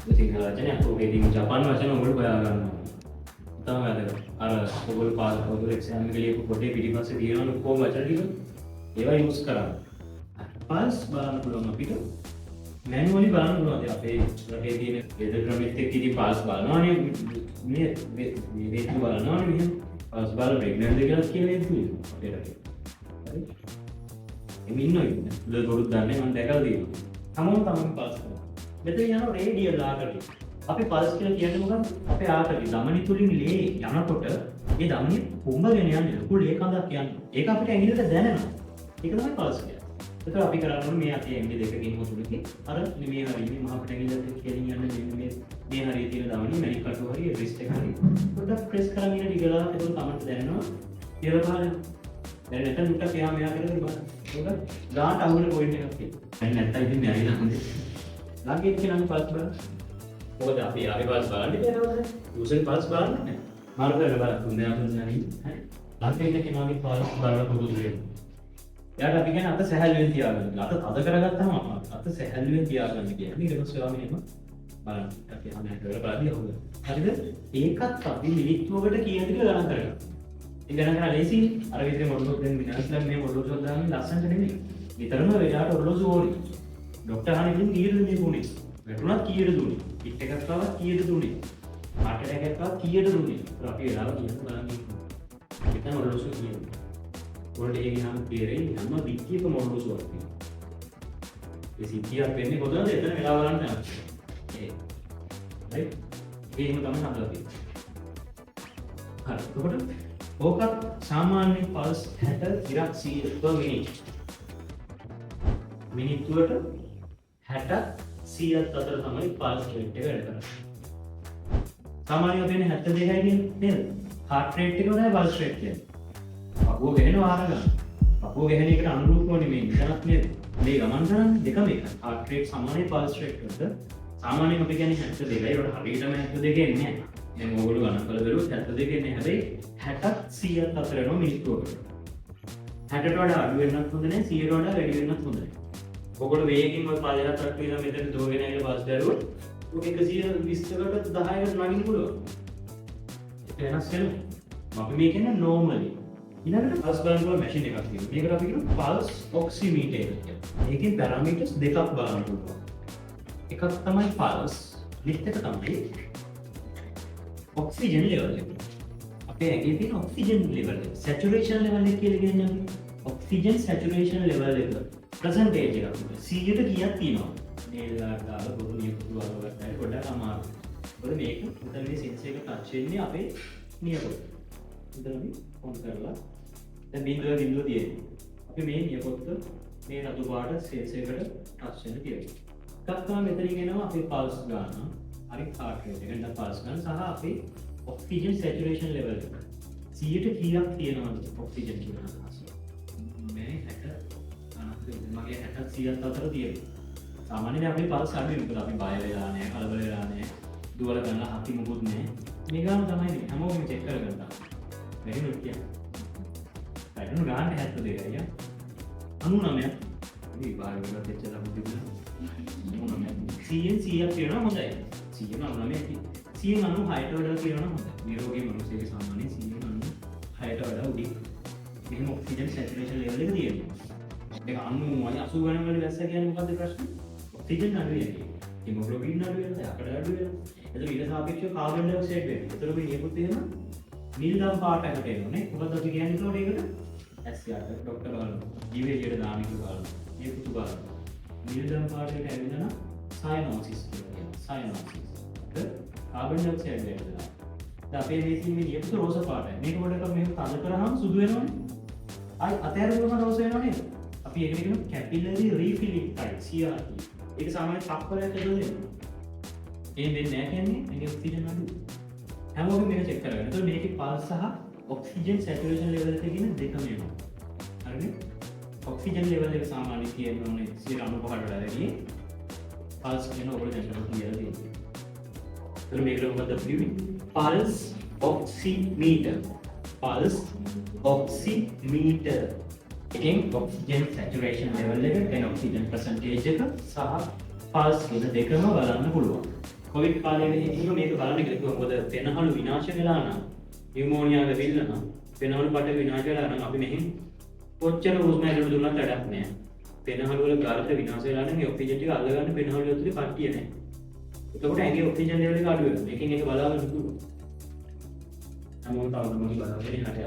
සිංහල වචනයක් ඔකේ ඉතින් ජපාන් වචන ඔයගොල්ලෝ හොයා ගන්නවා. තමයි වැදගත්. අර ඔයගොල්ලෝ පාස් ඔයගොල්ලෝ එක්සෑම් එක ලියපු පොතේ පිටිපස්සේ තියෙනවනේ කොහොම වචන ටික ඒවා යූස් කරන්න. පල්ස් බලන්න පුළුවන් අපිට මැනුවලි බලන්න පුළුවන්. අපේ රටේ තියෙන වේද ක්‍රමෙත් එක්ක ඉතින් පල්ස් බලනවානේ මේ වේද බලනවානේ මෙහෙම පල්ස් බලලා ප්‍රෙග්නන්ට්ද කියලා කියලා ඉන්නේ අපේ රටේ. හරි. එමි ඉන්නොයි. ලොකුත් දන්නේ මම දැකලා තියෙනවා. හැමෝම තමයි පල්ස් කරනවා. මෙතන යනවා රේඩියල් ආකරි. අපි පල්ස් කියලා කියන්නේ මොකක්ද? අපේ ආකරි ධමනි තුලින් ලේ යනකොට ඒ ධමනිය කුඹගෙන යන්නේ ලොකු ලේ කඳක් යන්නේ. ඒක අපිට ඇඟිල්ලට දැනෙනවා. ඒක තමයි පල්ස් කියන්නේ. එතකොට අපි කරන්නේ මේ අතේ ඇඟිලි දෙකකින් මුතුලකේ අර මේ හරියනේ මහ පිටැඟිල්ලට කෙලින් යන්නේ මේ හරිය තියෙන ධමනිය මැනික් කටු හරිය රිස්ට් එක හරිය. පොඩ්ඩක් ප්‍රෙස් කරගෙන ඉන්න ටිකලා එතකොට තමයි දැනෙනවා. කියලා බලන්න. දැන් නැත්නම් මුට්ටක් එහා මෙහා කරගෙන බලන්න. ඒක ගාට අහුවෙන පොයින්ට් එකක් තියෙනවා. දැන් නැත්තම් ඉතින් මෙරිලා හොඳේ. ළඟින් කියනනම් පල්ස් බලන්න. මොකද අපි ආගේ පල්ස් බලන්නේ නේද? යූසර් පල්ස් බලන්නේ නැහැ. මාරු කරලා බලන්න. තුන් දෙනා හරි. ළඟින් ඉන්න කෙනාගේ පල්ස් බලලා පුරුදු වෙන්න. එයාට අපි කියන්නේ අත සැහැල්ලුවෙන් තියාගන්න. අත තද කරගත්තාම අත සැහැල්ලුවෙන් තියාගන්න කියන්නේ. ඊට පස්සේ ආව මෙහෙම බලන්න. අපි අහන්නට වෙලා බලන්න ඕනේ. හරිද? ඒකත් අපි මිනිත්තුවකට කියන ටික ගණන් කරගන්න. ඒ ගණන් කරලා ලේසි. අර විදිහේ මොඩලුවක් දැන් විනාශලා මේ මොඩලුවක් දාන්නේ ලස්සනට නෙමෙයි. විතරම එයාට ඔරලෝසු ඕනේ. ડોක්ටර් අහන්නේ ඉතින් කීයද මේ දුන්නේ? වැටුණත් කීයද දුන්නේ? කිට් එකක් ආවත් කීයද දුන්නේ? හાર્ට් ඇටැක් එකක් ආවත් කීයද දුන්නේ? ඒක අපි වෙලාව කියන්න බලන්න. ඒක ඔරලෝසු කියන්නේ. ඔයාලට ඒක නම් තේරෙයි හැම විද්‍යාවක මොඩලුසුවක් තියෙනවා. ඒ සිද්ධියක් වෙන්නේ කොතනද? එතන වෙලාව ගන්න යනවා. රයිට්? ඒකම තමයි හදලා තියෙන්නේ. හරි. එතකොට ඕකත් සාමාන්‍ය පල්ස් 60 ඉරක් 100 per minute. මිනිත්තුවට 60 100ත් අතර තමයි පල්ස් රේට් එක වැඩ කරන්නේ. සාමාන්‍යයෙන් වෙන්නේ 72යි කියන්නේ නේද? heart rate එක තමයි pulse rate කියන්නේ. පපුව ගැහෙනවා ආර ගන්න. පපුව ගැහෙන එකට අනුරූපව නෙමෙයි ඉතනක් නේද? මේ ගමන් කරන්නේ දෙකම එකයි. heart rate සමානයි pulse rate එකට. සාමාන්‍යයෙන් අපි කියන්නේ 72යි. ඒකට හරියටම 72 එන්නේ නැහැ. දැන් ඕගොල්ලෝ ගණන් කරලා බලුවොත් 72 එන්නේ හැබැයි 60ත් 100ත් අතර යනවා මිනිත්තුවකට. 60ට වඩා අඩු වෙන්නත් හොඳ නැහැ 100ට වඩා වැඩි වෙන්නත් හොඳ නැහැ. ඔයගොල්ලෝ වේගකින් ඔය 5000ක් කියලා මෙතන දුවගෙන ඇවිල්ලා බස් දැරුවොත් ඔක 120කට 10කට නගින්න පුළුවන්. ඒක වෙනස් වෙනවා. අපි මේ කියන්නේ normally. ඊළඟට පල්ස් බලන්න පුළුවන් මැෂින් එකක් තියෙනවා. මේකට අපි කියනවා pulse oximeter කියලා. ඒකේ පැරාමීටර්ස් දෙකක් බලන්න පුළුවන්. එකක් තමයි pulse, නෙක්ස්ට් එක තමයි oxygen level එක. අපේ ඇඟේ තියෙන oxygen level එක. saturation level එක කියලා කියන්නේ අපි oxygen saturation level එක. percentage එකක්. 100ට කීයක් තියෙනවා? නේලාට දාලා පොදු නියපොතු වලට පොඩ්ඩක් අමාරුයි. මොකද මේක මෙතන මේ සෙන්සර් එක ටච් වෙන්නේ අපේ නියපොතු. මෙතන අපි ඔන් කරලා දැන් බිඳුව තියෙන්නේ. අපි මේ නියපොත්ත මේ රතු පාට සෙන්සර් එකට ටච් වෙන්න තියෙනවා. එකක් තමයි මෙතනින් එනවා අපේ පල්ස් ගන්න. හරි heart rate එක නැත්නම් පල්ස් ගන්න සහ අපේ oxygen saturation level එක. 100ට කීයක් තියෙනවද oxygen කියන අදහස? මේ 60 මගේ 60 100ත් අතර තියෙනවා. සාමාන්‍යයෙන් අපේ පල්ස් අඩුයි මොකද අපි බය වෙලා නැහැ, කලබල වෙලා නැහැ, දුවල ගන්න හති මුකුත් නැහැ. මේ ගාන තමයි මේ හැමෝම චෙක් කරගන්න. වැඩි නුත් කියන්නේ. වැඩි ගාන 72යි. 99ක් මේ බාහිර වලට එච්චර මුදිබුණා. 99ක් 100ක් කියනවා හොඳයි. 199ක් 196ට වඩා කියනවා හොඳයි. නිරෝගී මිනිස්සුගේ සාමාන්‍යයෙන් 196ට වඩා උඩින් මෙහෙම ඔක්සිජන් සැචුරේෂන් ලෙවල් එක තියෙනවා. ඒක 90යි 80 ගණන් වල දැස්ස කියන්නේ මොකද්ද ප්‍රශ්නේ? ඔක්සිජන් අඩු වෙනවා. හිමොග්ලොබින් අඩු වෙනවා, යකඩ අඩු වෙනවා. එතකොට ඊට සාපේක්ෂව කාබන් ඩයොක්සයිඩ් වෙනවා. එතකොට මේ නියපොත් එහෙම නිල් දම් පාටකට එනවා නේ. මොකද අපි කියන්නේ ඒකට ඇස් යාට ડોක්ටර් බලනවා. ජීවේලියට දාන කියලා බලනවා. නියපොතු බලනවා. නිල් දම් පාටකට ඇවිල්ලා නම් සයනොසිස් කියනවා. සයනොසිස්. කාබන් ඩයොක්සයිඩ් වෙනවා. දැන් අපේ මේකේ මේ නියපොතු රෝස පාටයි. මේක පොඩ්ඩක් මෙහෙම තද කරාම සුදු වෙනවනේ. ආයි අතහැරුවම රෝස වෙනව නේද? අපි ඒකට කියනවා capillary refilling type CRT. ඒක සාමාන්‍යයෙන් තප්පරයක් ඇතුළත දෙනවා. ඒ දෙන්නේ නැහැ කියන්නේ මේක ඔක්සිජන් අඩු. හැමෝගෙම මේක චෙක් කරගන්න. එතකොට මේකේ පල්ස් සහ ඔක්සිජන් සැචුරේෂන් ලෙවල් එක කියන දෙකම එනවා. හරිද? ඔක්සිජන් ලෙවල් එක සාමාන්‍යයෙන් තියෙන්න ඕනේ 95කට වඩා වැඩි. පල්ස් කියන ඔයගොල්ලෝ දැන් කරලා තියෙනවා. එතකොට මේකට මොකද කියන්නේ? pulse oximeter. pulse oximeter. එකෙන් ඔක්සිජන් සැචුරේෂන් ලෙවල් එක, then ඔක්සිජන් percentage එක සහ pulse කියන දෙකම බලන්න පුළුවන්. කොවිඩ් කාලේ එහෙම මේක බලන්න කියලා මොකද පෙනහළු විනාශ වෙලා නම් නියුමෝනියා වෙවිල්ල නම් පෙනහළු පටල විනාශ වෙලා නම් අපි මෙහෙන් කොච්චර හුස්ම ඇතුළට දුන්නත් වැඩක් නෑ. පෙනහළු වල ගාලට විනාශ වෙලා නම් ඒ ඔක්සිජන් ටික අල්ලගන්න පෙනහළු ඇතුලේ කට්ටිය නෑ. එතකොට ඇඟේ ඔක්සිජන් ලෙවල් එක අඩු වෙනවා. මේකෙන් ඒක බලාගන්න පුළුවන්. නමුත් තවම බලන්න හට